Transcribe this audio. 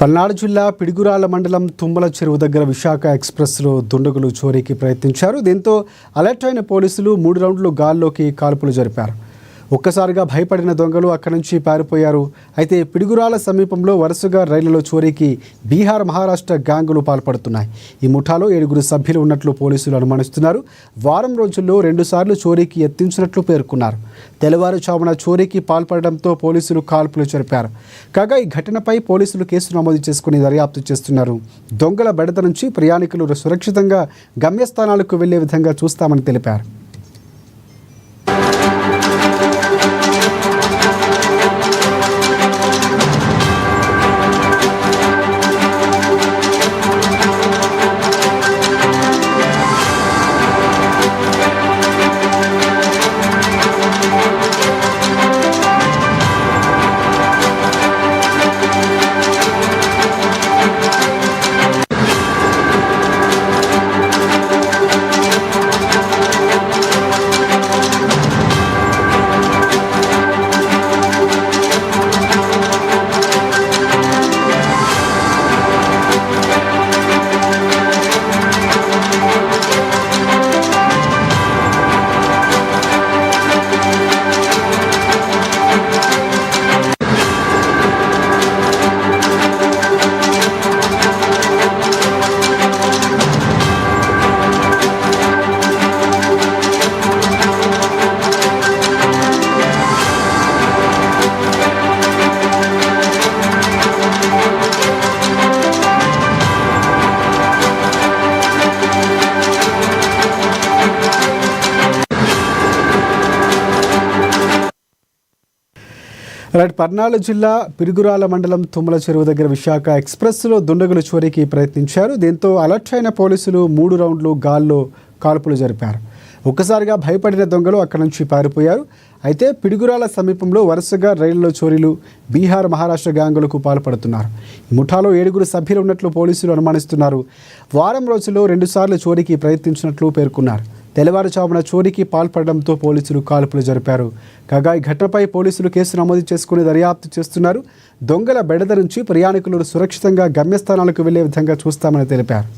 పల్నాడు జిల్లా పిడుగురాళ్ల మండలం తుమ్మల చెరువు దగ్గర విశాఖ ఎక్స్ప్రెస్లో దుండగులు చోరీకి ప్రయత్నించారు. దీంతో అలర్ట్ అయిన పోలీసులు 3 రౌండ్లు గాల్లోకి కాల్పులు జరిపారు. ఒక్కసారిగా భయపడిన దొంగలు అక్కడి నుంచి పారిపోయారు. అయితే పిడుగురాళ్ల సమీపంలో వరుసగా రైళ్లలో చోరీకి బీహార్, మహారాష్ట్ర గ్యాంగులు పాల్పడుతున్నాయి. ఈ ముఠాలో 7 సభ్యులు ఉన్నట్లు పోలీసులు అనుమానిస్తున్నారు. వారం రోజుల్లో 2 సార్లు చోరీకి యత్నించినట్లు పేర్కొన్నారు. తెల్లవారుజామున చోరీకి పాల్పడడంతో పోలీసులు కాల్పులు జరిపారు. కాగా ఈ ఘటనపై పోలీసులు కేసు నమోదు చేసుకుని దర్యాప్తు చేస్తున్నారు. దొంగల బెడద నుంచి ప్రయాణికులు సురక్షితంగా గమ్యస్థానాలకు వెళ్లే విధంగా చూస్తామని తెలిపారు. పల్నాడు జిల్లా పిడుగురాళ్ల మండలం తుమ్మల చెరువు దగ్గర విశాఖ ఎక్స్ప్రెస్లో దుండగులు చోరీకి ప్రయత్నించారు. దీంతో అలర్ట్ అయిన పోలీసులు 3 రౌండ్లు గాల్లో కాల్పులు జరిపారు. ఒక్కసారిగా భయపడిన దొంగలు అక్కడి నుంచి పారిపోయారు. అయితే పిడుగురాళ్ల సమీపంలో వరుసగా రైళ్లలో చోరీలు బీహార్, మహారాష్ట్ర గ్యాంగులకు పాల్పడుతున్నారు. ఈ ముఠాలో 7 సభ్యులు ఉన్నట్లు పోలీసులు అనుమానిస్తున్నారు. వారం రోజుల్లో 2 సార్లు చోరీకి ప్రయత్నించినట్లు పేర్కొన్నారు. తెల్లవారుజామున చోరీకి పాల్పడడంతో పోలీసులు కాల్పులు జరిపారు. కాగా ఈ ఘటనపై పోలీసులు కేసు నమోదు చేసుకుని దర్యాప్తు చేస్తున్నారు. దొంగల బెడద నుంచి ప్రయాణికులు సురక్షితంగా గమ్యస్థానాలకు వెళ్లే విధంగా చూస్తామని తెలిపారు.